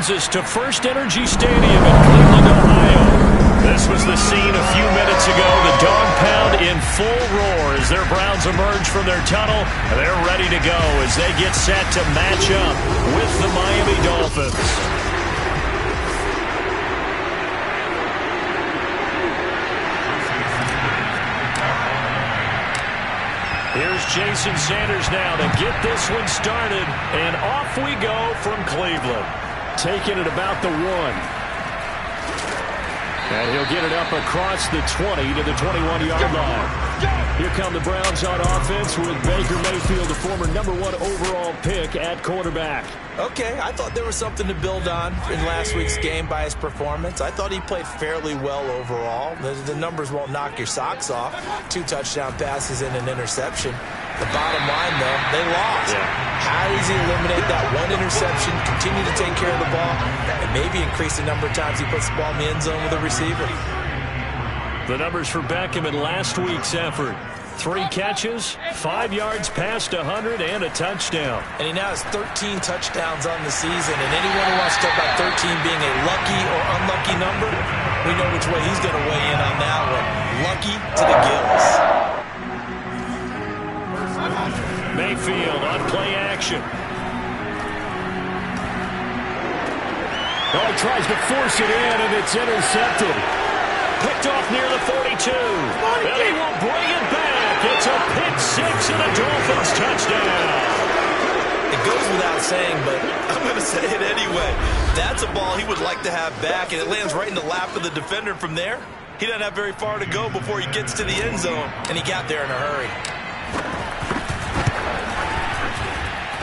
brings us to First Energy Stadium in Cleveland, Ohio. This was the scene a few minutes ago. The dog pound in full roar as their Browns emerge from their tunnel. They're ready to go as they get set to match up with the Miami Dolphins. Here's Jason Sanders now to get this one started. And off we go from Cleveland. Taking it about the 1. And he'll get it up across the 20 to the 21-yard line. Here come the Browns on offense with Baker Mayfield, the former #1 overall pick at quarterback. Okay, I thought there was something to build on in last week's game by his performance. I thought he played fairly well overall. The numbers won't knock your socks off. 2 touchdown passes and an interception. The bottom line, though, they lost. Yeah. How does he eliminate that 1 interception, continue to take care of the ball, and maybe increase the number of times he puts the ball in the end zone with a receiver? The numbers for Beckham in last week's effort. 3 catches, 5 yards past 100, and a touchdown. And he now has 13 touchdowns on the season. And anyone who wants to talk about 13 being a lucky or unlucky number, we know which way he's going to weigh in on that one. Lucky to the gills. Mayfield on play action. Oh, he tries to force it in, and it's intercepted. Picked off near the 42. And he will bring it back. It's a pick 6 and a Dolphins touchdown. It goes without saying, but I'm going to say it anyway. That's a ball he would like to have back, and it lands right in the lap of the defender from there. He doesn't have very far to go before he gets to the end zone, and he got there in a hurry.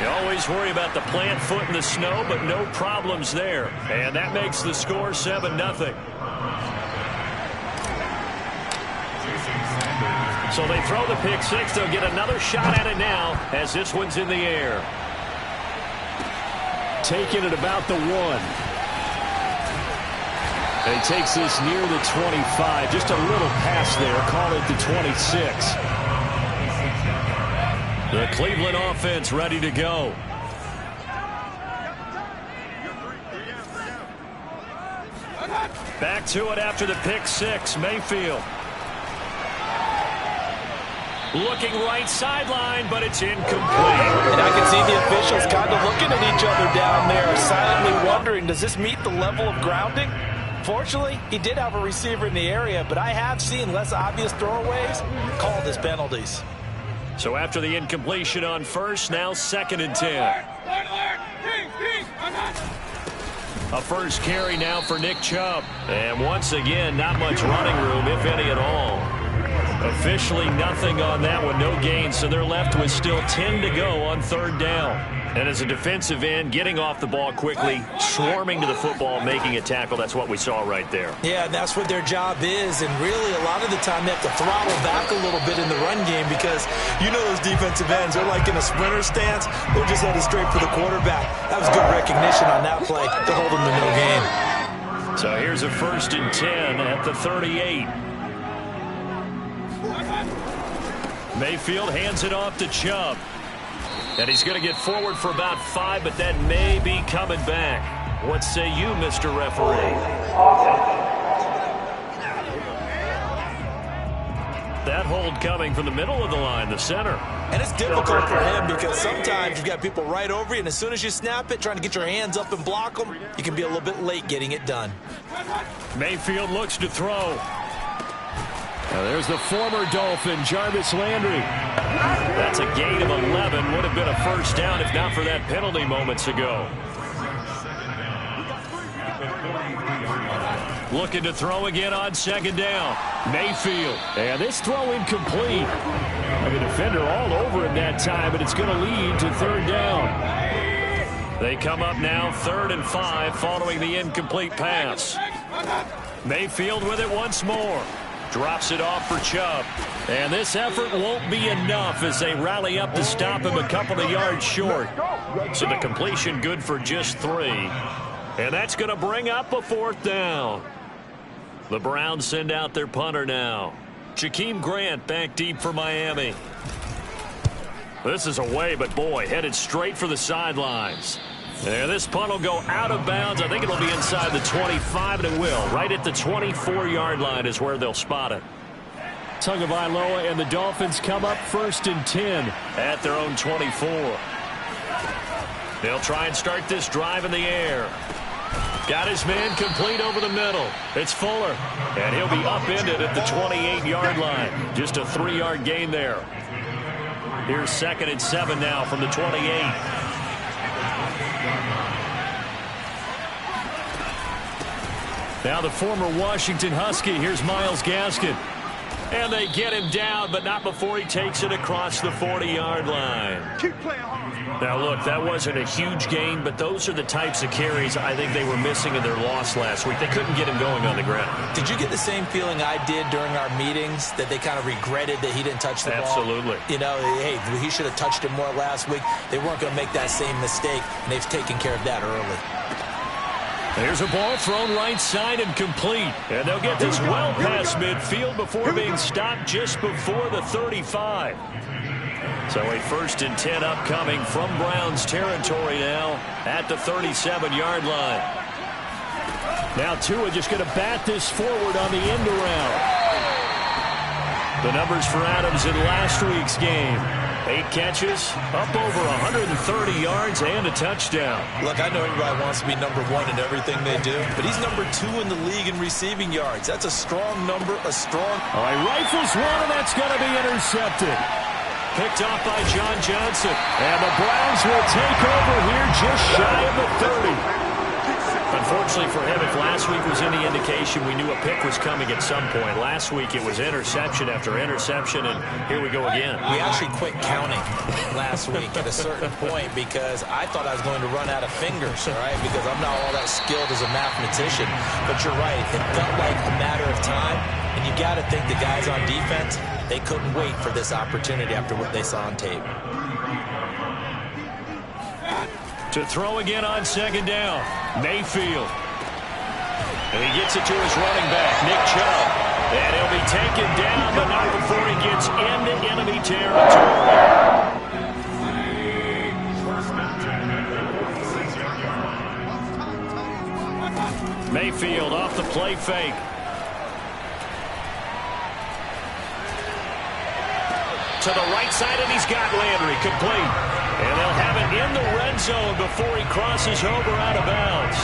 You always worry about the plant foot in the snow, but no problems there. And that makes the score 7-0. So they throw the pick 6. They'll get another shot at it now as this one's in the air. Taking it about the 1. And he takes this near the 25. Just a little pass there. Call it the 26. The Cleveland offense ready to go. Back to it after the pick 6. Mayfield. Looking right sideline, but it's incomplete. And I can see the officials kind of looking at each other down there, silently wondering, does this meet the level of grounding? Fortunately, he did have a receiver in the area, but I have seen less obvious throwaways called as penalties. So after the incompletion on first, now 2nd and 10. A first carry now for Nick Chubb. And once again, not much running room, if any at all. Officially nothing on that one, no gain, so they're left with still 10 to go on 3rd down. And as a defensive end, getting off the ball quickly, swarming to the football, making a tackle, that's what we saw right there. Yeah, and that's what their job is, and really a lot of the time they have to throttle back a little bit in the run game because you know those defensive ends, they're like in a sprinter stance, they're just headed straight for the quarterback. That was good recognition on that play to hold them to no gain. So here's a 1st and 10 at the 38. Mayfield hands it off to Chubb. And he's going to get forward for about 5, but that may be coming back. What say you, Mr. Referee? That hold coming from the middle of the line, the center. And it's difficult for him because sometimes you've got people right over you, and as soon as you snap it, trying to get your hands up and block them, you can be a little bit late getting it done. Mayfield looks to throw. Now there's the former Dolphin, Jarvis Landry. That's a gain of 11. Would have been a first down if not for that penalty moments ago. Looking to throw again on 2nd down. Mayfield. And this throw incomplete. The defender all over him that time, but it's going to lead to 3rd down. They come up now 3rd and 5 following the incomplete pass. Mayfield with it once more. Drops it off for Chubb. And this effort won't be enough as they rally up to stop him a couple of yards short. So the completion good for just 3. And that's going to bring up a 4th down. The Browns send out their punter now. Jakeem Grant back deep for Miami. This is away, but boy, headed straight for the sidelines. And this punt will go out of bounds. I think it'll be inside the 25, and it will. Right at the 24-yard line is where they'll spot it. Tagovailoa and the Dolphins come up 1st and 10 at their own 24. They'll try and start this drive in the air. Got his man complete over the middle. It's Fuller, and he'll be upended at the 28-yard line. Just a 3-yard gain there. Here's 2nd and 7 now from the 28. Now the former Washington Husky. Here's Myles Gaskin. And they get him down, but not before he takes it across the 40-yard line. Now, look, that wasn't a huge gain, but those are the types of carries I think they were missing in their loss last week. They couldn't get him going on the ground. Did you get the same feeling I did during our meetings, that they kind of regretted that he didn't touch the ball? Absolutely. You know, hey, he should have touched it more last week. They weren't going to make that same mistake, and they've taken care of that early. There's a ball thrown right side and complete. And they'll get this well past midfield before being stopped just before the 35. So a 1st and 10 upcoming from Browns territory now at the 37-yard line. Now Tua just going to bat this forward on the end around. The numbers for Adams in last week's game. 8 catches, up over 130 yards, and a touchdown. Look, I know everybody wants to be number 1 in everything they do, but he's number 2 in the league in receiving yards. That's a strong number, a strong... All right, rifles one, and that's going to be intercepted. Picked off by John Johnson. And the Browns will take over here just shy of the 30. Unfortunately for him, if last week was any indication, we knew a pick was coming at some point. Last week it was interception after interception, and here we go again. We actually quit counting last week at a certain point because I thought I was going to run out of fingers, all right, because I'm not all that skilled as a mathematician. But you're right, it felt like a matter of time, and you got to think the guys on defense, they couldn't wait for this opportunity after what they saw on tape. To throw again on 2nd down, Mayfield. And he gets it to his running back, Nick Chubb. And he'll be taken down, but not before he gets into enemy territory. Mayfield off the play fake. To the right side, and he's got Landry complete. And they'll have it in the red zone before he crosses over out of bounds.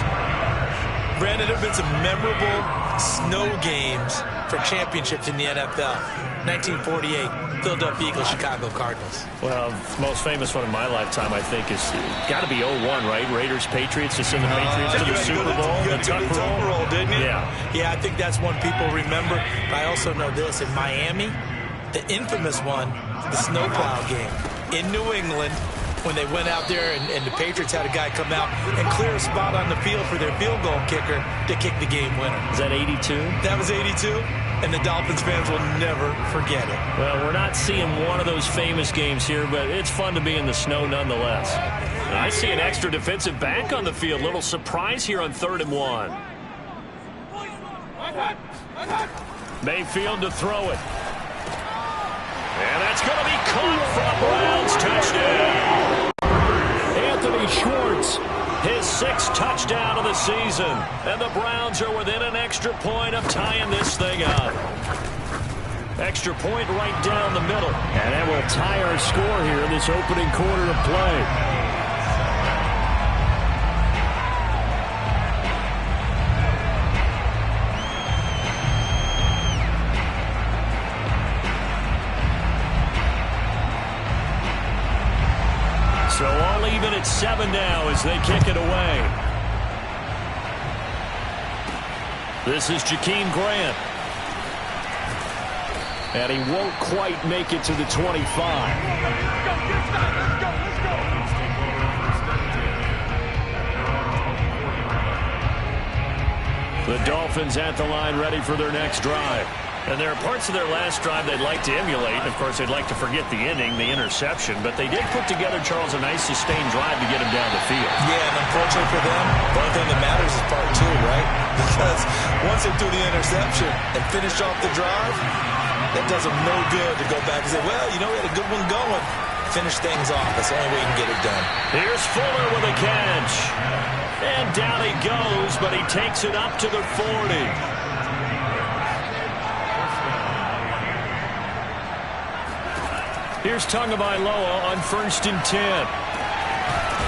Brandon, there have been some memorable snow games for championships in the NFL. 1948, Philadelphia Eagles, Chicago Cardinals. Well, most famous one in my lifetime, I think, is got to be 01, right? Raiders, Patriots, to send the Patriots to the Super Bowl. You had to go to the Tuck roll, didn't you? Yeah. Yeah, I think that's one people remember. But I also know this. In Miami, the infamous one, the snowplow game. In New England, when they went out there and the Patriots had a guy come out and clear a spot on the field for their field goal kicker to kick the game winner. Is that 82? That was 82, and the Dolphins fans will never forget it. Well, we're not seeing one of those famous games here, but it's fun to be in the snow nonetheless. I see an extra defensive back on the field. Little surprise here on 3rd and 1. Mayfield to throw it. And that's going to be caught from Browns. Touchdown. Anthony Schwartz, his 6th touchdown of the season. And the Browns are within an extra point of tying this thing up. Extra point right down the middle. And that will tie our score here in this opening quarter of play. So all even at 7 now as they kick it away. This is Jakeem Grant. And he won't quite make it to the 25. The Dolphins at the line ready for their next drive. And there are parts of their last drive they'd like to emulate. Of course, they'd like to forget the ending, the interception. But they did put together, Charles, a nice sustained drive to get him down the field. Yeah, and unfortunately for them, the only thing that matters is part 2, right? Because once they do the interception and finish off the drive, that does them no good to go back and say, well, you know, we had a good one going. finish things off. That's the only way you can get it done. Here's Fuller with a catch. And down he goes, but he takes it up to the 40. Here's Tagovailoa on 1st and 10.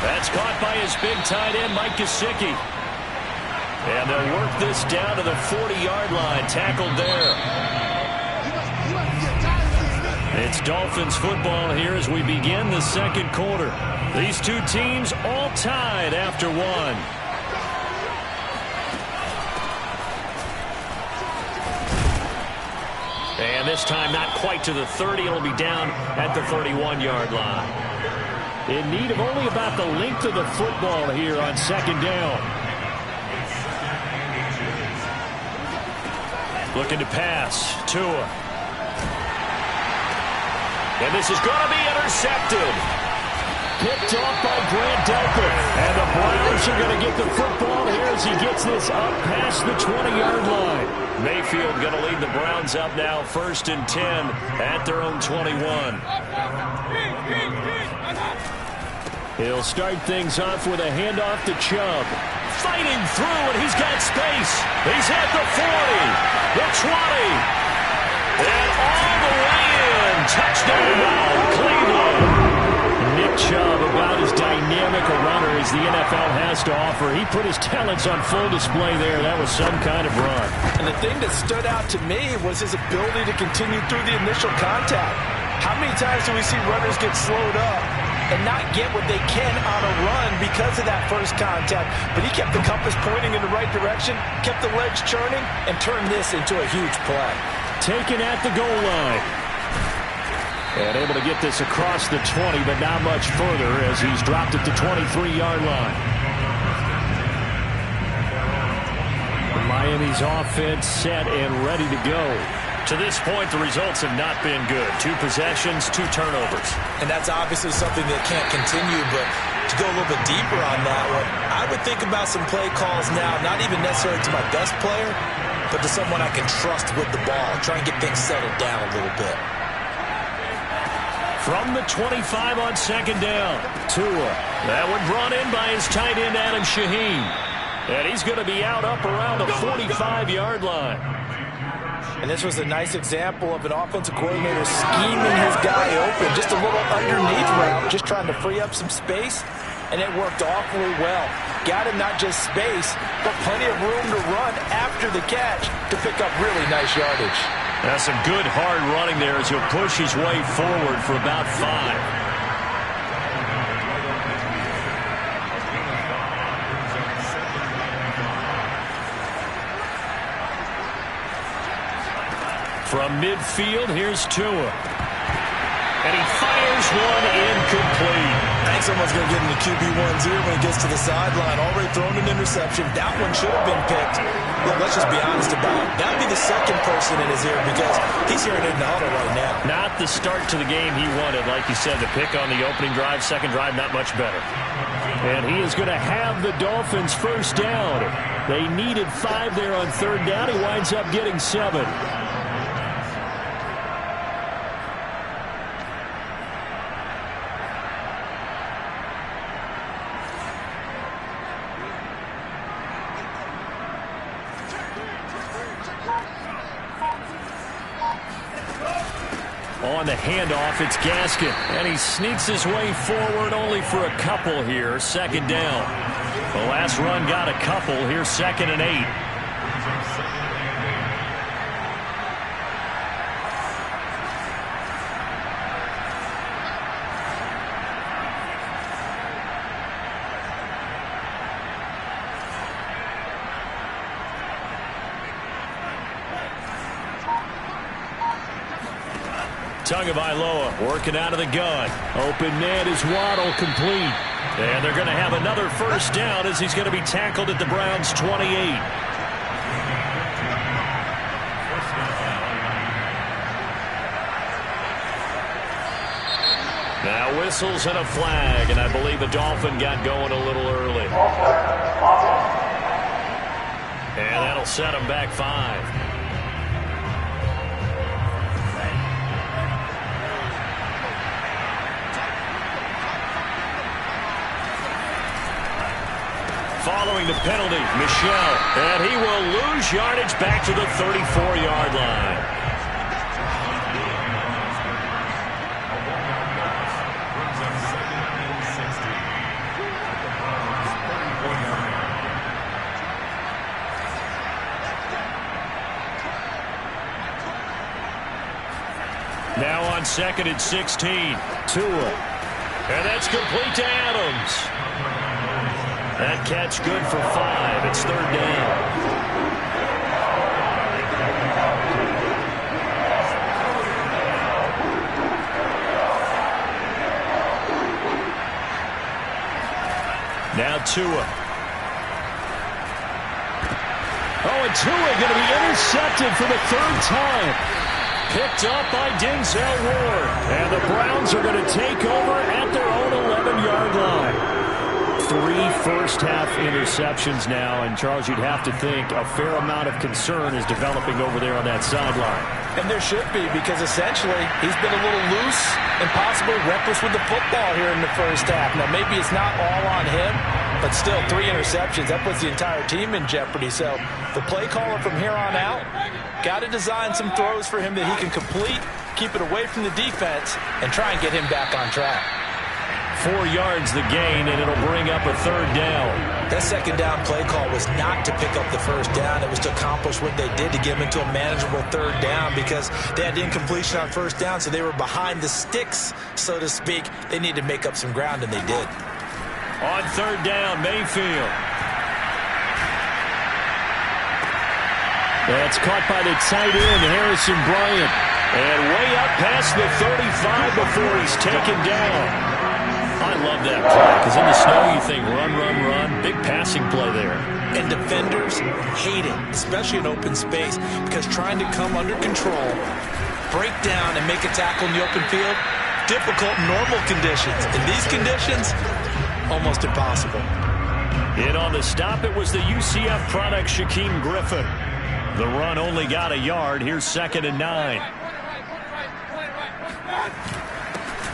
That's caught by his big tight end, Mike Gesicki. And they'll work this down to the 40-yard line. Tackled there. It's Dolphins football here as we begin the second quarter. These two teams all tied after one. And this time not quite to the 30. It'll be down at the 31-yard line. In need of only about the length of the football here on second down. Looking to pass. Tua. And this is going to be intercepted. Picked off by Grant Delpit. And the Browns are going to get the football here as he gets this up past the 20-yard line. Mayfield going to lead the Browns up now 1st and 10 at their own 21. He'll start things off with a handoff to Chubb. Fighting through, and he's got space. He's at the 40, the 20, and all the way in. Touchdown, Cleveland. Nick Chubb, about as dynamic a runner as the NFL has to offer. He put his talents on full display there. That was some kind of run. And the thing that stood out to me was his ability to continue through the initial contact. How many times do we see runners get slowed up and not get what they can on a run because of that first contact? But he kept the compass pointing in the right direction, kept the legs churning, and turned this into a huge play. Taken at the goal line. And able to get this across the 20, but not much further as he's dropped at the 23-yard line. Miami's offense set and ready to go. To this point, the results have not been good. 2 possessions, 2 turnovers. And that's obviously something that can't continue, but to go a little bit deeper on that one, I would think about some play calls now, not even necessarily to my best player, but to someone I can trust with the ball. Try and get things settled down a little bit. From the 25 on second down, Tua. That one brought in by his tight end, Adam Shaheen. And he's going to be out up around the 45-yard line. And this was a nice example of an offensive coordinator scheming his guy open. Just a little underneath route, just trying to free up some space. And it worked awfully well. Got him not just space, but plenty of room to run after the catch to pick up really nice yardage. That's some good hard running there as he'll push his way forward for about 5. From midfield, here's Tua. And he fires one incomplete. I think someone's going to get in the QB1's ear when he gets to the sideline. Already thrown an interception. That one should have been picked. Look, let's just be honest about it. That would be the second person in his ear because he's hearing it in the huddle right now. Not the start to the game he wanted. Like you said, the pick on the opening drive, second drive, not much better. And he is going to have the Dolphins first down. They needed 5 there on third down. He winds up getting 7. On the handoff, it's Gaskin. And he sneaks his way forward only for a couple here. Second down. The last run got a couple. Here's 2nd and 8. Tagovailoa working out of the gun. Open man is Waddle, complete. And they're going to have another first down as he's going to be tackled at the Browns' 28. Now whistles and a flag, and I believe the Dolphin got going a little early. And that'll set him back 5. following the penalty, Michel. And he will lose yardage back to the 34-yard line. Now on 2nd and 16, Tua. And that's complete to Adams. That catch good for 5. It's 3rd down. Now Tua. Oh, and Tua going to be intercepted for the 3rd time. Picked up by Denzel Ward. And the Browns are going to take over at their own 11-yard line. 3 first-half interceptions now. And, Charles, you'd have to think a fair amount of concern is developing over there on that sideline. And there should be, because essentially he's been a little loose and possibly reckless with the football here in the first half. Now, maybe it's not all on him, but still 3 interceptions. That puts the entire team in jeopardy. So the play caller from here on out got to design some throws for him that he can complete, keep it away from the defense, and try and get him back on track. 4 yards the gain, and it'll bring up a 3rd down. That 2nd down play call was not to pick up the 1st down. It was to accomplish what they did to get them into a manageable 3rd down, because they had incompletion on 1st down, so they were behind the sticks, so to speak. They needed to make up some ground, and they did. On 3rd down, Mayfield. That's caught by the tight end, Harrison Bryant. And way up past the 35 before he's taken down. I love that play, because in the snow you think run, run, run. Big passing play there. And defenders hate it, especially in open space, because trying to come under control, break down, and make a tackle in the open field, difficult in normal conditions. In these conditions, almost impossible. In on the stop, it was the UCF product, Shaquem Griffin. The run only got a yard. Here's 2nd and 9.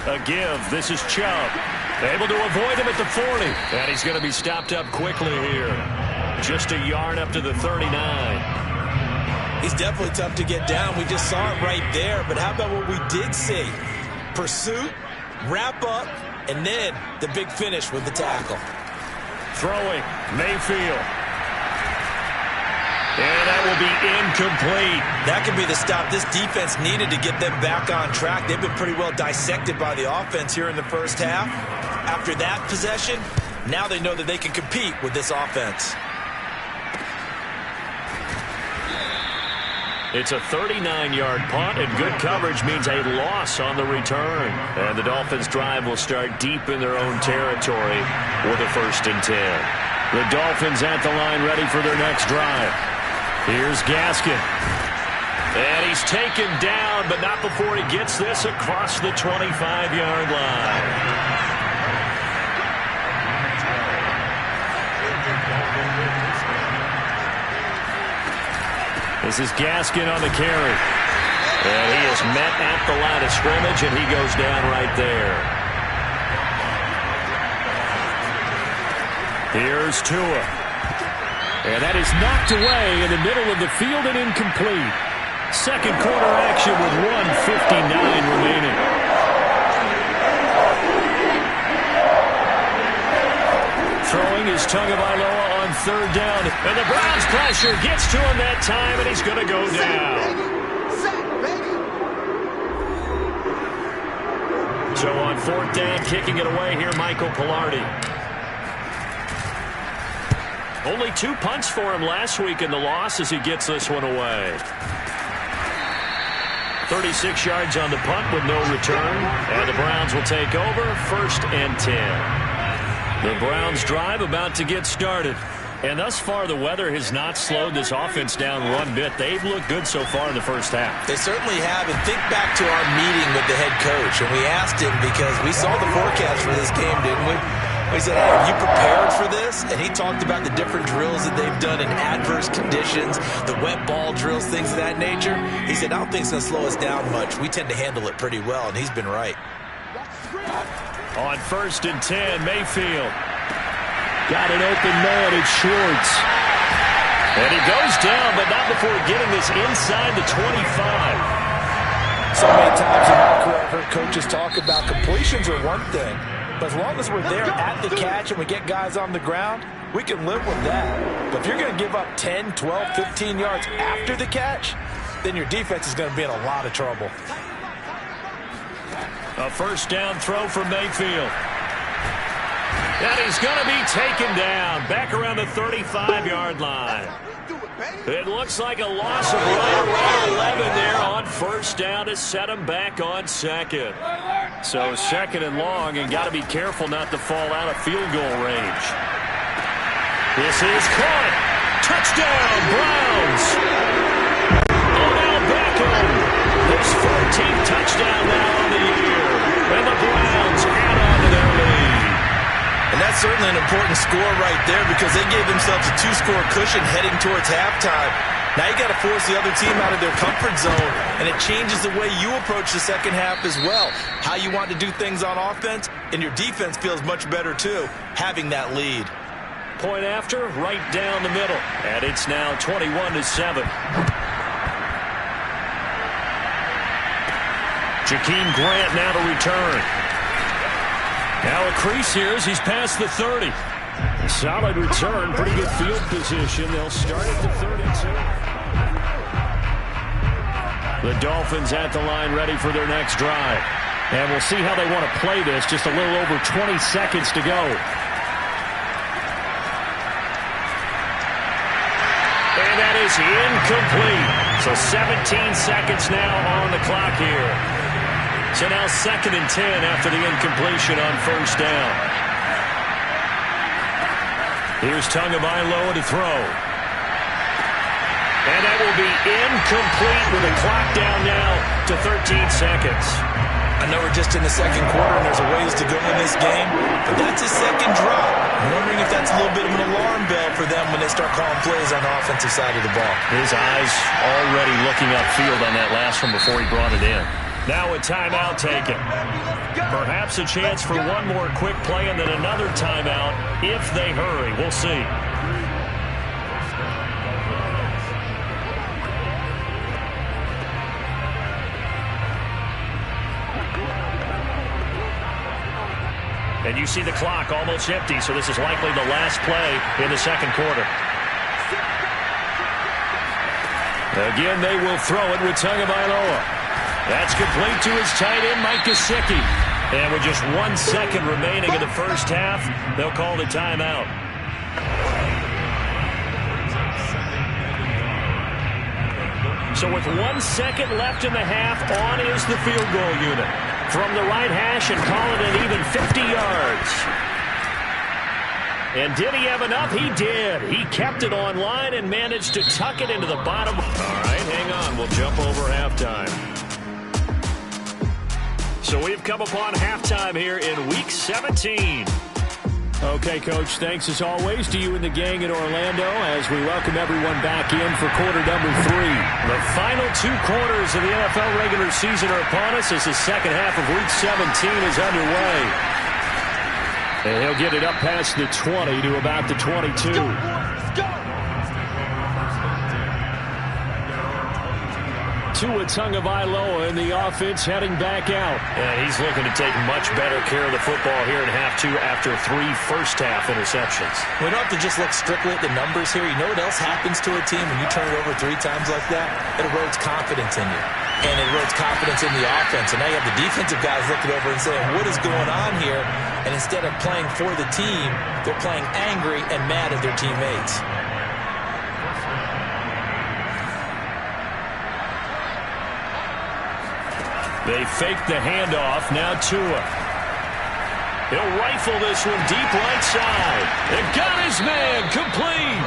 A give. This is Chubb. Able to avoid him at the 40. And he's going to be stopped up quickly here. Just a yard up to the 39. He's definitely tough to get down. We just saw it right there. But how about what we did see? Pursuit, wrap up, and then the big finish with the tackle. Throwing. Mayfield. And that will be incomplete. That could be the stop this defense needed to get them back on track. They've been pretty well dissected by the offense here in the first half. After that possession, now they know that they can compete with this offense. It's a 39-yard punt, and good coverage means a loss on the return. And the Dolphins' drive will start deep in their own territory with a 1st and 10. The Dolphins at the line ready for their next drive. Here's Gaskin. And he's taken down, but not before he gets this across the 25-yard line. This is Gaskin on the carry. And he is met at the line of scrimmage, and he goes down right there. Here's Tua. And that is knocked away in the middle of the field and incomplete. 2nd quarter action with 1:59 remaining. Throwing is Tagovailoa on 3rd down. And the Browns pressure gets to him that time, and he's going to go down. So on 4th down, kicking it away here, Michael Pilardi. Only 2 punts for him last week in the loss as he gets this one away. 36 yards on the punt with no return. And the Browns will take over 1st and 10. The Browns drive about to get started. And thus far, the weather has not slowed this offense down one bit. They've looked good so far in the first half. They certainly have. And think back to our meeting with the head coach. And we asked him, because we saw the forecast for this game, didn't we? We said, hey, are you prepared for this? And he talked about the different drills that they've done in adverse conditions, the wet ball drills, things of that nature. He said, I don't think it's going to slow us down much. We tend to handle it pretty well, and he's been right. On 1st and 10, Mayfield. Got an open man. It's Schwartz. And he goes down, but not before getting this inside the 25. So many times in my career, I've heard coaches talk about completions are one thing, but as long as we're there at the catch and we get guys on the ground, we can live with that. But if you're going to give up 10, 12, 15 yards after the catch, then your defense is going to be in a lot of trouble. A first down throw for Mayfield. And he's going to be taken down back around the 35-yard line. It looks like a loss of right around 11 there on first down to set him back on second. So second and long, and got to be careful not to fall out of field goal range. This is caught. Touchdown, Browns. Odell Beckham. His 14th touchdown now on the year. And the Browns add on to their lead. And that's certainly an important score right there because they gave themselves a 2-score cushion heading towards halftime. Now you got to force the other team out of their comfort zone, and it changes the way you approach the second half as well. How you want to do things on offense, and your defense feels much better too, having that lead. Point after, right down the middle. And it's now 21-7. Jakeem Grant now to return. Now a crease here as he's past the 30. Solid return, pretty good field position. They'll start at the 32. The Dolphins at the line ready for their next drive. And we'll see how they want to play this. Just a little over 20 seconds to go. And that is incomplete. So 17 seconds now on the clock here. So now 2nd and 10 after the incompletion on first down. Here's Tagovailoa to throw. And that will be incomplete with the clock down now to 13 seconds. I know we're just in the second quarter and there's a ways to go in this game, but that's his second drop. I'm wondering if that's a little bit of an alarm bell for them when they start calling plays on the offensive side of the ball. His eyes already looking upfield on that last one before he brought it in. Now a timeout taken. Perhaps a chance for one more quick play and then another timeout if they hurry. We'll see. And you see the clock almost empty, so this is likely the last play in the second quarter. Again, they will throw it with Tagovailoa. That's complete to his tight end, Mike Gesicki. And with just 1 second remaining in the first half, they'll call the timeout. So with 1 second left in the half, on is the field goal unit. From the right hash and call it an even 50 yards. And did he have enough? He did. He kept it on line and managed to tuck it into the bottom. All right, hang on. We'll jump over halftime. So we've come upon halftime here in Week 17. Okay, Coach, thanks as always to you and the gang in Orlando as we welcome everyone back in for quarter number 3. The final 2 quarters of the NFL regular season are upon us as the second half of Week 17 is underway. And he'll get it up past the 20 to about the 22. Tua Tagovailoa in the offense heading back out. And he's looking to take much better care of the football here in half 2 after 3 first-half interceptions. We don't have to just look strictly at the numbers here. You know what else happens to a team when you turn it over 3 times like that? It erodes confidence in you. And it erodes confidence in the offense. And now you have the defensive guys looking over and saying, what is going on here? And instead of playing for the team, they're playing angry and mad at their teammates. They fake the handoff. Now Tua. He'll rifle this one deep right side. They've got his man complete.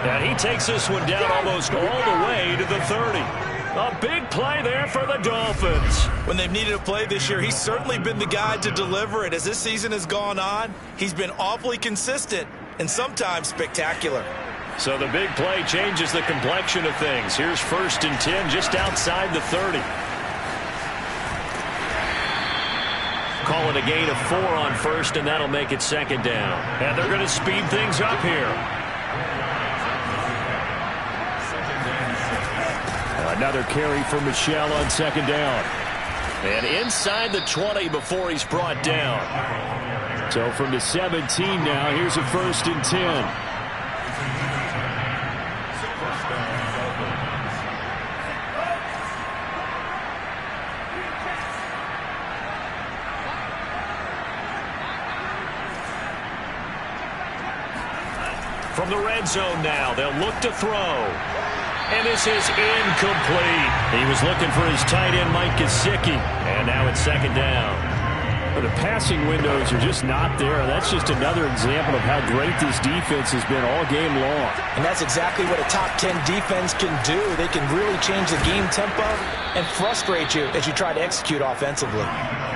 And he takes this one down almost all the way to the 30. A big play there for the Dolphins. When they've needed a play this year, he's certainly been the guy to deliver it. As this season has gone on, he's been awfully consistent and sometimes spectacular. So the big play changes the complexion of things. Here's 1st and 10 just outside the 30. call it a gain of 4 on first, and that'll make it second down. And they're going to speed things up here. Another carry for Michel on second down. And inside the 20 before he's brought down. So from the 17 now, here's a 1st and 10. From the red zone now, they'll look to throw. And this is incomplete. He was looking for his tight end, Mike Gesicki. And now it's second down. But the passing windows are just not there. That's just another example of how great this defense has been all game long. And that's exactly what a top 10 defense can do. They can really change the game tempo and frustrate you as you try to execute offensively.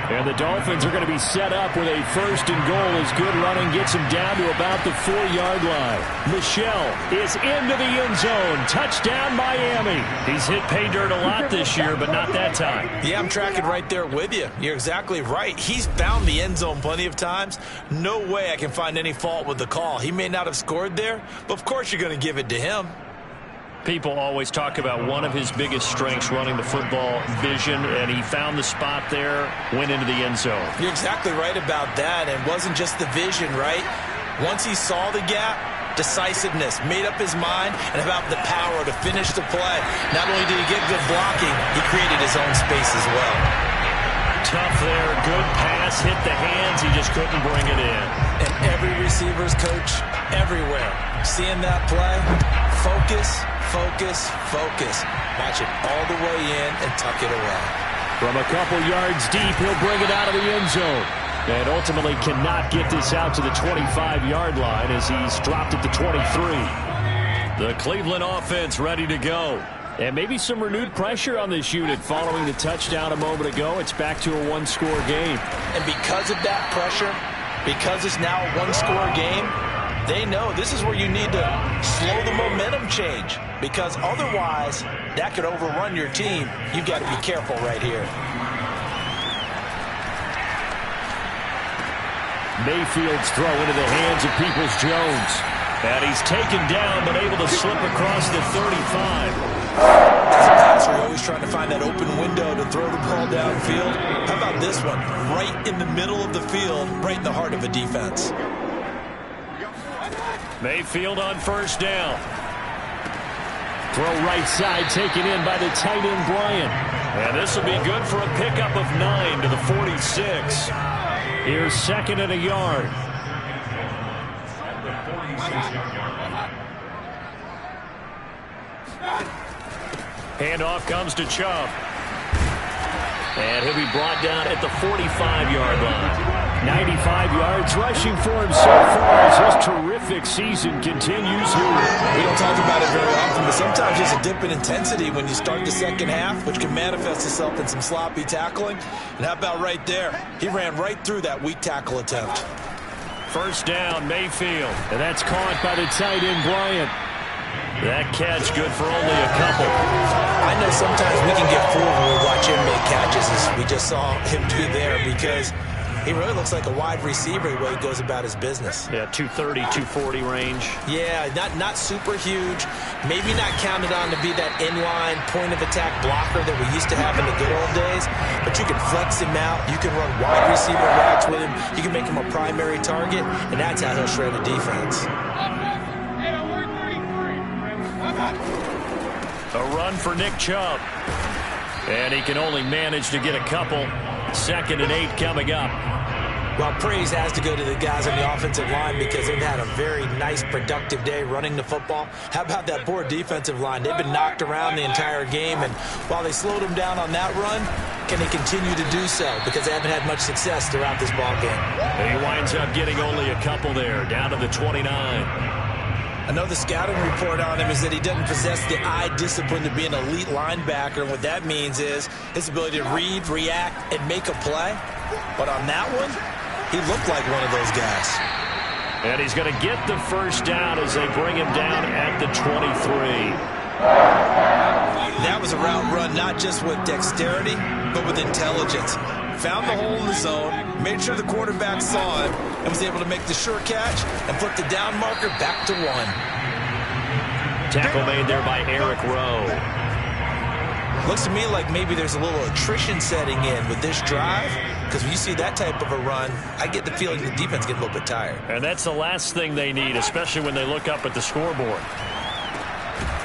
And the Dolphins are going to be set up with a 1st and goal as good running gets him down to about the 4-yard line. Michel is into the end zone. Touchdown, Miami. He's hit pay dirt a lot this year, but not that time. Yeah, I'm tracking right there with you. You're exactly right. He's found the end zone plenty of times. No way I can find any fault with the call. He may not have scored there, but of course you're going to give it to him. People always talk about one of his biggest strengths, running the football, vision, and he found the spot there, went into the end zone. You're exactly right about that, and it wasn't just the vision, right? Once he saw the gap, decisiveness, made up his mind, and about the power to finish the play. Not only did he get good blocking, he created his own space as well. Tough there, good pass, hit the hands, he just couldn't bring it in. And every receiver's coach, everywhere, seeing that play, focus, focus, focus. Watch it all the way in and tuck it away. From a couple yards deep, he'll bring it out of the end zone. And ultimately cannot get this out to the 25-yard line as he's dropped at the 23. The Cleveland offense ready to go. And maybe some renewed pressure on this unit following the touchdown a moment ago. It's back to a 1-score game. And because of that pressure, because it's now a 1-score game, they know this is where you need to slow the momentum change, because otherwise that could overrun your team. You've got to be careful right here. Mayfield's throw into the hands of Peoples-Jones. And he's taken down but able to slip across the 35. As a passer, you're always trying to find that open window to throw the ball downfield. How about this one? Right in the middle of the field, right in the heart of a defense. Mayfield on 1st down. Throw right side taken in by the tight end Bryant. And this will be good for a pickup of 9 to the 46. Here's 2nd and a yard. Handoff comes to Chubb. And he'll be brought down at the 45-yard line. 95 yards rushing for him so far as his terrific season continues here. We don't talk about it very often, but sometimes there's a dip in intensity when you start the second half, which can manifest itself in some sloppy tackling. And how about right there? He ran right through that weak tackle attempt. 1st down, Mayfield. And that's caught by the tight end, Bryant. That catch good for only a couple. I know sometimes we can get fooled when we watch him make catches, as we just saw him do there, because he really looks like a wide receiver the way he goes about his business. Yeah, 230, 240 range. Yeah, not super huge. Maybe not counted on to be that inline point-of-attack blocker that we used to have in the good old days, but you can flex him out. You can run wide receiver routes with him. You can make him a primary target, and that's how he'll shred a defense. A run for Nick Chubb. And he can only manage to get a couple. 2nd and 8 coming up. Well, praise has to go to the guys on the offensive line because they've had a very nice, productive day running the football. How about that poor defensive line? They've been knocked around the entire game, and while they slowed them down on that run, can they continue to do so? Because they haven't had much success throughout this ball game. He winds up getting only a couple there, down to the 29. Another scouting report on him is that he doesn't possess the eye discipline to be an elite linebacker. And what that means is his ability to read, react, and make a play. But on that one, he looked like one of those guys. And he's going to get the 1st down as they bring him down at the 23. That was a route run not just with dexterity, but with intelligence. Found the hole in the zone, made sure the quarterback saw it, and was able to make the sure catch and flip the down marker back to 1. Tackle made there by Eric Rowe. Looks to me like maybe there's a little attrition setting in with this drive, because when you see that type of a run, I get the feeling the defense get a little bit tired. And that's the last thing they need, especially when they look up at the scoreboard.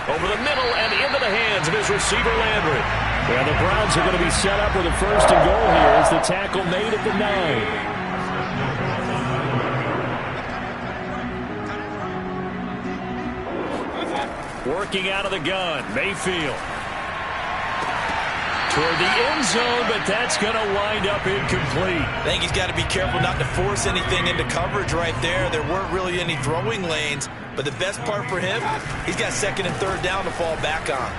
Over the middle and into the hands of his receiver, Landry. And the Browns are going to be set up with a 1st and goal here as the tackle made at the 9. Working out of the gun, Mayfield. Toward the end zone, but that's going to wind up incomplete. I think he's got to be careful not to force anything into coverage right there. There weren't really any throwing lanes, but the best part for him, he's got 2nd and 3rd down to fall back on.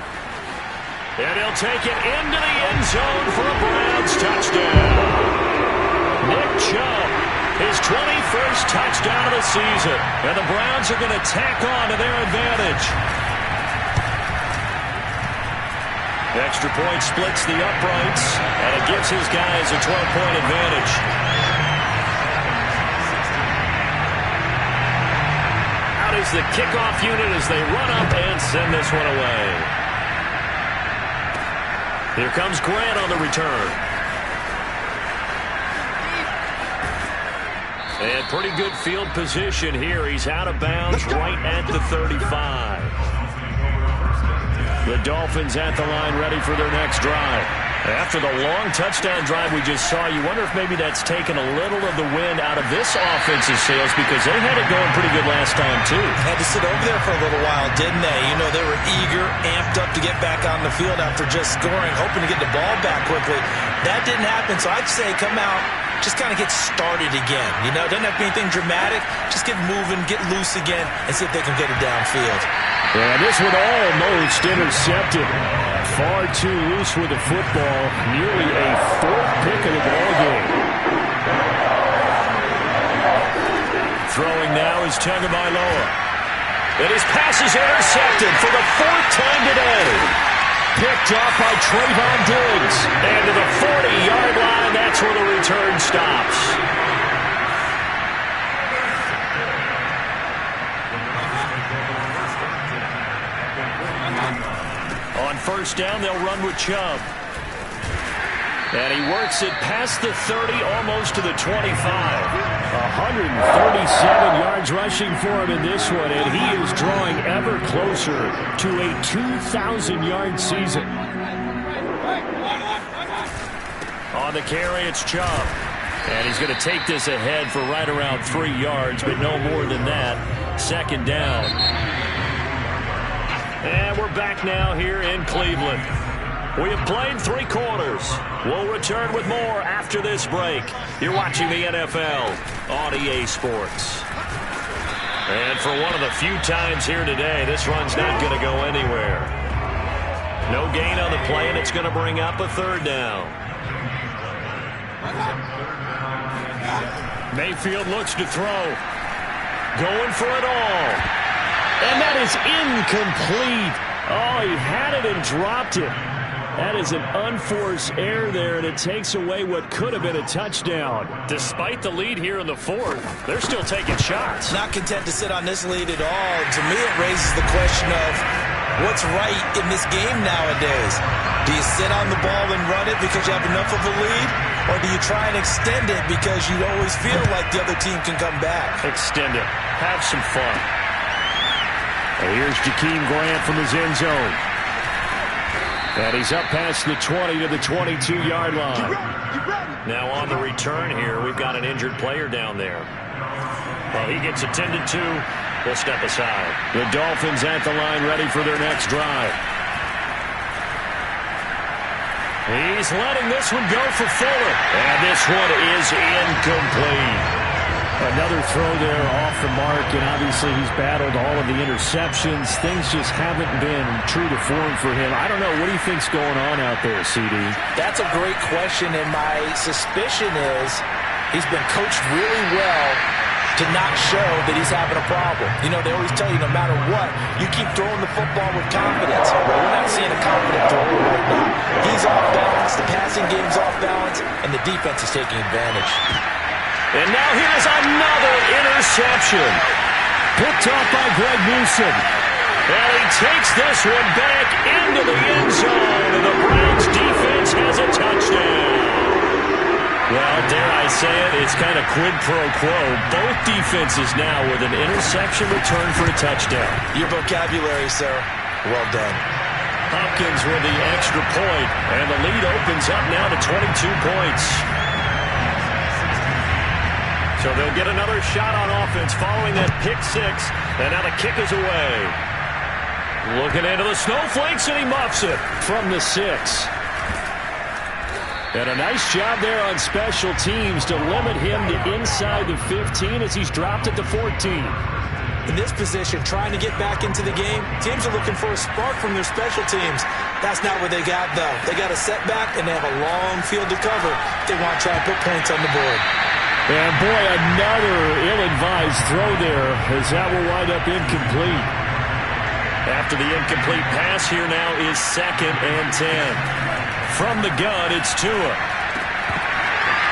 And he'll take it into the end zone for a Browns touchdown. Nick Chubb, his 21st touchdown of the season. And the Browns are going to tack on to their advantage. Extra point splits the uprights, and it gives his guys a 12-point advantage. Out is the kickoff unit as they run up and send this one away. Here comes Grant on the return. And pretty good field position here. He's out of bounds right at the 35. The Dolphins at the line ready for their next drive. After the long touchdown drive we just saw, you wonder if maybe that's taken a little of the wind out of this offensive sails because they had it going pretty good last time too. Had to sit over there for a little while, didn't they? You know, they were eager, amped up to get back on the field after just scoring, hoping to get the ball back quickly. That didn't happen, so I'd say come out, just kind of get started again. You know, doesn't have to be anything dramatic. Just get moving, get loose again, and see if they can get it downfield. Yeah, this one almost intercepted. Far too loose with the football. Nearly a 4th pick of the ballgame. Throwing now is Tagovailoa. And his pass is intercepted for the 4th time today. Picked off by Trayvon Diggs. And to the 40-yard line, that's where the return stops. On 1st down, they'll run with Chubb. And he works it past the 30, almost to the 25. 137 yards rushing for him in this one, and he is drawing ever closer to a 2,000-yard season. On the carry, it's Chubb. And he's going to take this ahead for right around 3 yards, but no more than that. 2nd down. And we're back now here in Cleveland. We have played 3 quarters. We'll return with more after this break. You're watching the NFL on EA Sports. And for one of the few times here today, this run's not going to go anywhere. No gain on the play, and it's going to bring up a 3rd down. Mayfield looks to throw. Going for it all. And that is incomplete. Oh, he had it and dropped it. That is an unforced error there, and it takes away what could have been a touchdown. Despite the lead here in the 4th, they're still taking shots. Not content to sit on this lead at all. To me, it raises the question of what's right in this game nowadays. Do you sit on the ball and run it because you have enough of a lead? Or do you try and extend it because you always feel like the other team can come back? Extend it. Have some fun. And here's Jakeem Grant from his end zone. And he's up past the 20 to the 22-yard line. Now on the return here, we've got an injured player down there. Well, he gets attended to. We'll step aside. The Dolphins at the line ready for their next drive. He's letting this one go for Fuller. And this one is incomplete. Another throw there off the mark, and obviously he's battled all of the interceptions. Things just haven't been true to form for him. I don't know. What do you think's going on out there, CD? That's a great question, and my suspicion is he's been coached really well to not show that he's having a problem. You know, they always tell you no matter what, you keep throwing the football with confidence. Well, we're not seeing a confident The passing game's off balance, and the defense is taking advantage. And now here's another interception. Picked off by Greg Newsom. And he takes this one back into the end zone, and the Browns defense has a touchdown. Well, dare I say it, it's kind of quid pro quo. Both defenses now with an interception return for a touchdown. Your vocabulary, sir. Well done. Hopkins with the extra point, and the lead opens up now to 22 points. So they'll get another shot on offense following that pick six, and now the kick is away. Looking into the snowflakes, and he muffs it from the 6. And a nice job there on special teams to limit him to inside the 15 as he's dropped it to 14. In this position, trying to get back into the game, teams are looking for a spark from their special teams. That's not what they got, though. They got a setback, and they have a long field to cover if they want to try and put points on the board. And, boy, another ill-advised throw there as that will wind up incomplete. After the incomplete pass, here now is 2nd and 10. From the gun, it's Tua.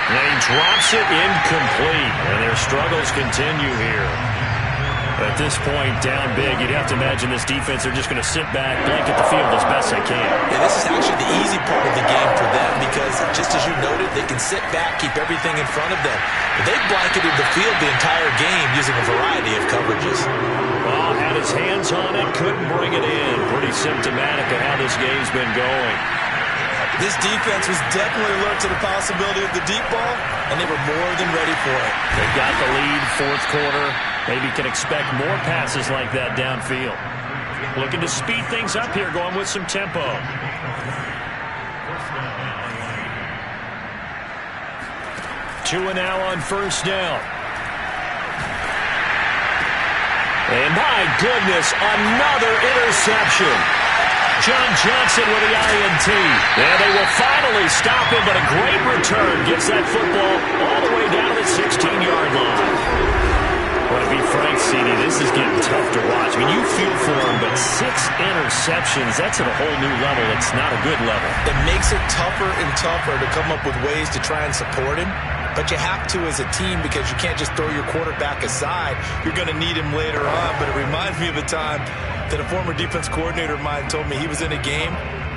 And he drops it incomplete, and their struggles continue here. At this point, down big, you'd have to imagine this defense, they're just going to sit back, blanket the field as best they can. Yeah, this is actually the easy part of the game for them because, just as you noted, they can sit back, keep everything in front of them. But they've blanketed the field the entire game using a variety of coverages. Well, had his hands on it, couldn't bring it in. Pretty symptomatic of how this game's been going. This defense was definitely alert to the possibility of the deep ball, and they were more than ready for it. They got the lead, 4th quarter. Maybe can expect more passes like that downfield. Looking to speed things up here, going with some tempo. Tua now on 1st down. And my goodness, another interception. John Johnson with the INT. And they will finally stop him, but a great return gets that football all the way down to the 16-yard line. Well, to be frank, CD, this is getting tough to watch. I mean, you feel for him, but 6 interceptions, that's at a whole new level. It's not a good level. It makes it tougher and tougher to come up with ways to try and support him. But you have to as a team because you can't just throw your quarterback aside. You're going to need him later on. But it reminds me of a time that a former defense coordinator of mine told me he was in a game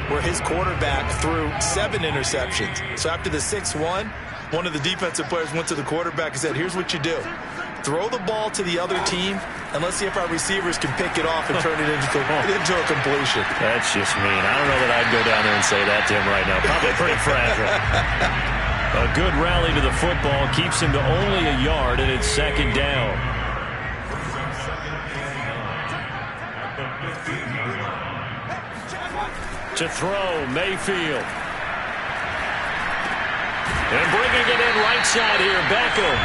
where his quarterback threw 7 interceptions. So after the 6th one of the defensive players went to the quarterback and said, here's what you do. Throw the ball to the other team, and let's see if our receivers can pick it off and turn it into a completion. That's just mean. I don't know that I'd go down there and say that to him right now. Probably pretty fragile. A good rally to the football keeps him to only a yard, and it's 2nd down. To throw, Mayfield. And bringing it in right side here, Beckham.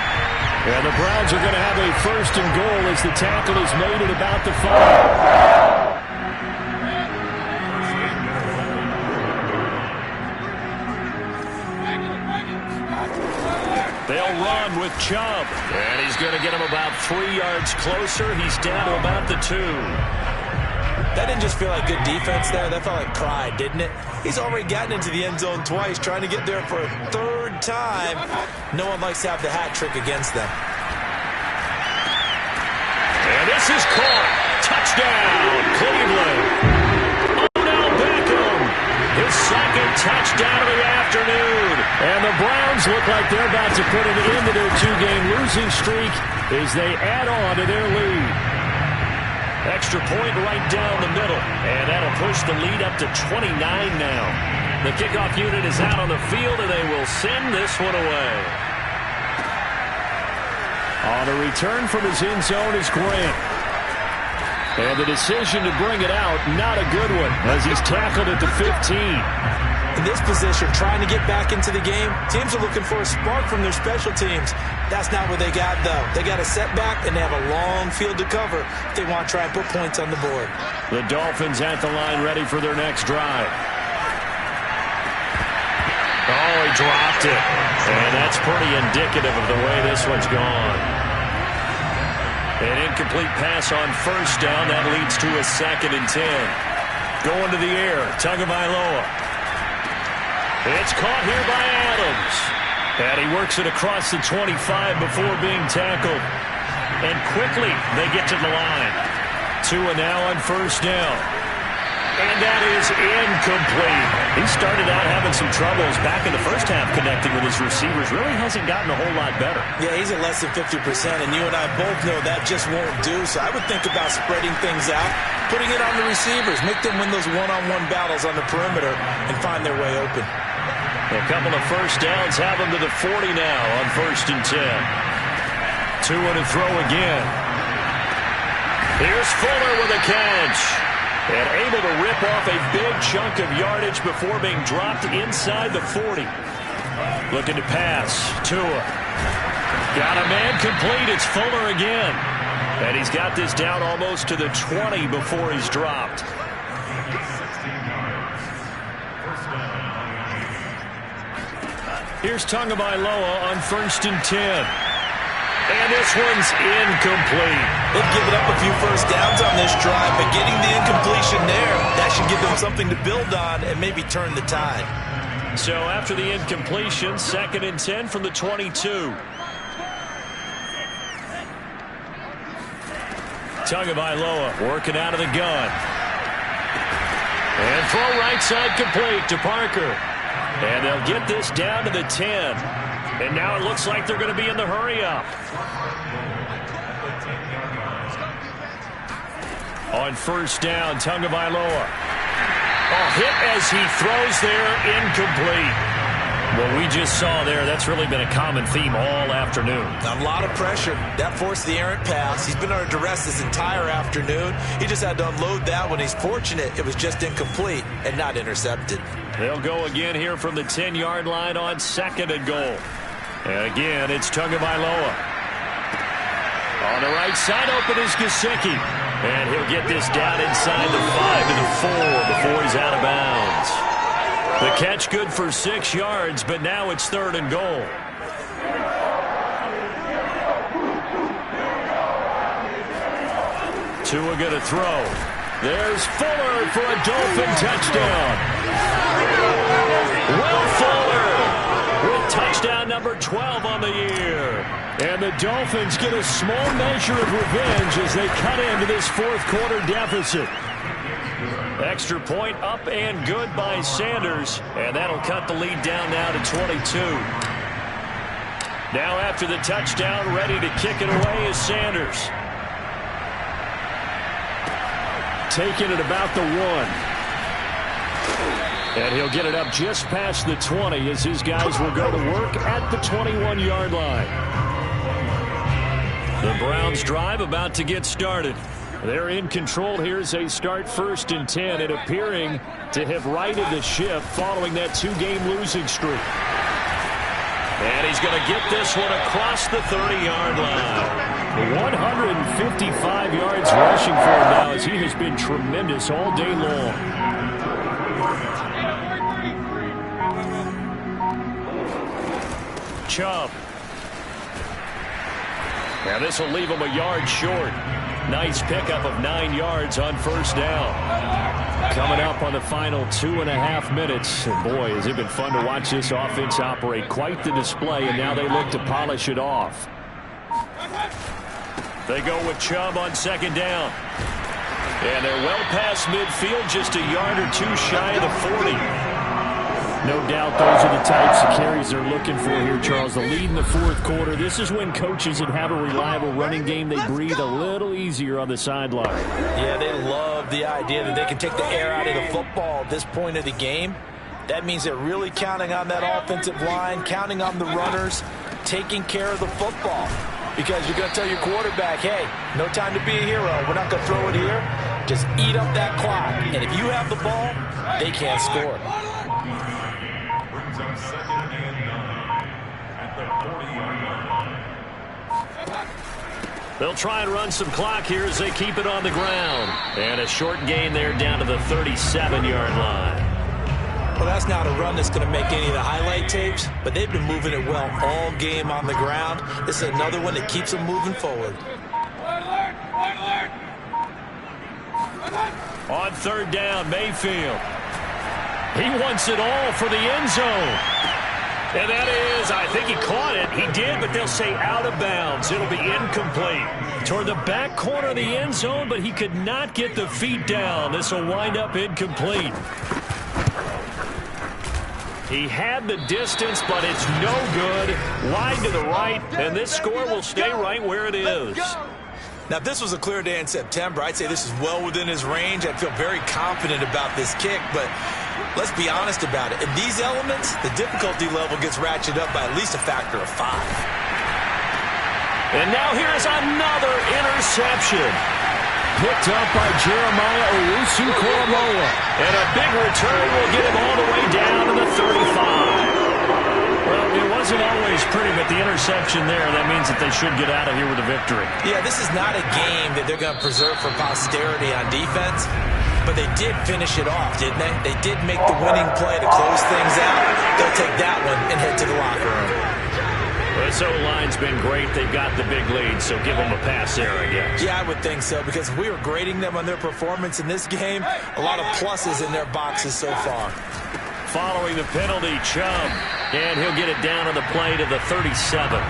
And the Browns are going to have a 1st and goal as the tackle is made at about the 5. They'll run with Chubb. And he's going to get him about 3 yards closer. He's down to about the 2. That didn't just feel like good defense there. That felt like pride, didn't it? He's already gotten into the end zone twice, trying to get there for a 3rd time. No one likes to have the hat trick against them. And this is caught. Touchdown, Cleveland. Odell Beckham, his 2nd touchdown of the afternoon. And the Browns look like they're about to put an end to their 2-game losing streak as they add on to their lead. Extra point right down the middle, and that'll push the lead up to 29 now. The kickoff unit is out on the field, and they will send this one away. On the return from his end zone is Grant. And the decision to bring it out, not a good one, as he's tackled at the 15. In this position, trying to get back into the game, teams are looking for a spark from their special teams. That's not what they got, though. They got a setback, and they have a long field to cover if they want to try and put points on the board. The Dolphins at the line ready for their next drive. Oh, he dropped it. And that's pretty indicative of the way this one's gone. An incomplete pass on 1st down. That leads to a 2nd and 10. Going to the air, Tagovailoa. It's caught here by Adams. And he works it across the 25 before being tackled. And quickly they get to the line. Tua now on first down. And that is incomplete. He started out having some troubles back in the first half connecting with his receivers. Really hasn't gotten a whole lot better. Yeah, he's at less than 50%, and you and I both know that just won't do. So I would think about spreading things out, putting it on the receivers, make them win those one-on-one battles on the perimeter, and find their way open. A couple of first downs have them to the 40 now on 1st and 10. Tua to throw again. Here's Fuller with a catch. And able to rip off a big chunk of yardage before being dropped inside the 40. Looking to pass. Tua. Got a man complete. It's Fuller again. And he's got this down almost to the 20 before he's dropped. Here's Tagovailoa on 1st and 10. And this one's incomplete. They've given up a few first downs on this drive, but getting the incompletion there, that should give them something to build on and maybe turn the tide. So after the incompletion, 2nd and 10 from the 22. Tagovailoa working out of the gun. And throw right side complete to Parker. And they'll get this down to the 10. And now it looks like they're going to be in the hurry-up. On 1st down, Tagovailoa. Hit as he throws there, incomplete. What we just saw there, that's really been a common theme all afternoon. A lot of pressure. That forced the errant pass. He's been under duress this entire afternoon. He just had to unload that one. He's fortunate it was just incomplete and not intercepted. They'll go again here from the 10-yard line on 2nd and goal. And again, it's Tagovailoa. On the right side, open is Gesicki. And he'll get this down inside the 5 to the 4 before he's out of bounds. The catch good for 6 yards, but now it's 3rd and goal. Tua going to throw. There's Fuller for a Dolphin touchdown. Will Fuller with touchdown number 12 on the year. And the Dolphins get a small measure of revenge as they cut into this 4th quarter deficit. Extra point up and good by Sanders. And that'll cut the lead down now to 22. Now after the touchdown, ready to kick it away is Sanders. Taking it about the 1. And he'll get it up just past the 20 as his guys will go to work at the 21-yard line. The Browns drive about to get started. They're in control here as they start 1st and 10 and appearing to have righted the ship following that 2-game losing streak. And he's going to get this one across the 30-yard line. 155 yards rushing for him now as he has been tremendous all day long. Chubb. Now this will leave him a yard short. Nice pickup of 9 yards on 1st down. Coming up on the final 2.5 minutes. And boy, has it been fun to watch this offense operate. Quite the display, and now they look to polish it off. They go with Chubb on 2nd down. And they're well past midfield, just a yard or 2 shy of the 40. No doubt those are the types of carries they're looking for here, Charles. The lead in the 4th quarter. This is when coaches that have a reliable running game, they breathe a little easier on the sideline. Yeah, they love the idea that they can take the air out of the football at this point of the game. That means they're really counting on that offensive line, counting on the runners, taking care of the football. Because you're going to tell your quarterback, hey, no time to be a hero. We're not going to throw it here. Just eat up that clock. And if you have the ball, they can't score. They'll try and run some clock here as they keep it on the ground. And a short gain there down to the 37-yard line. Well, that's not a run that's going to make any of the highlight tapes, but they've been moving it well all game on the ground. This is another one that keeps them moving forward. On 3rd down, Mayfield. He wants it all for the end zone. And that is, I think he caught it. He did, but they'll say out of bounds. It'll be incomplete. Toward the back corner of the end zone, but he could not get the feet down. This will wind up incomplete. He had the distance, but it's no good. Wide to the right, and this score will stay right where it is. Now, if this was a clear day in September, I'd say this is well within his range. I'd feel very confident about this kick, but let's be honest about it. In these elements, the difficulty level gets ratcheted up by at least a factor of 5. And now here's another interception. Picked up by Jeremiah Owusu-Koramoah. And a big return will get him all the way down to the 35. Well, it wasn't always pretty, but the interception there, that means that they should get out of here with a victory. Yeah, this is not a game that they're going to preserve for posterity on defense, but they did finish it off, didn't they? They did make the winning play to close things out. They'll take that one and head to the locker room. This O-line's been great. They've got the big lead, so give them a pass there, I guess. Yeah, I would think so, because if we were grading them on their performance in this game, a lot of pluses in their boxes so far. Following the penalty, Chubb, and he'll get it down on the play to the 37.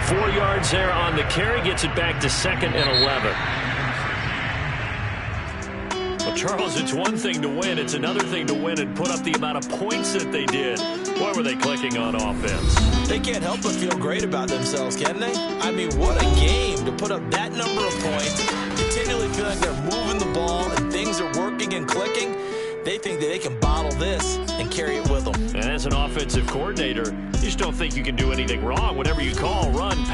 4 yards there on the carry, gets it back to 2nd and 11. Well, Charles, it's one thing to win. It's another thing to win and put up the amount of points that they did. Boy, were they clicking on offense. They can't help but feel great about themselves, can they? I mean, what a game to put up that number of points, continually feeling they're moving the ball and things are working and clicking. They think that they can bottle this and carry it with them. And as an offensive coordinator, you just don't think you can do anything wrong. Whatever you call, run, pass.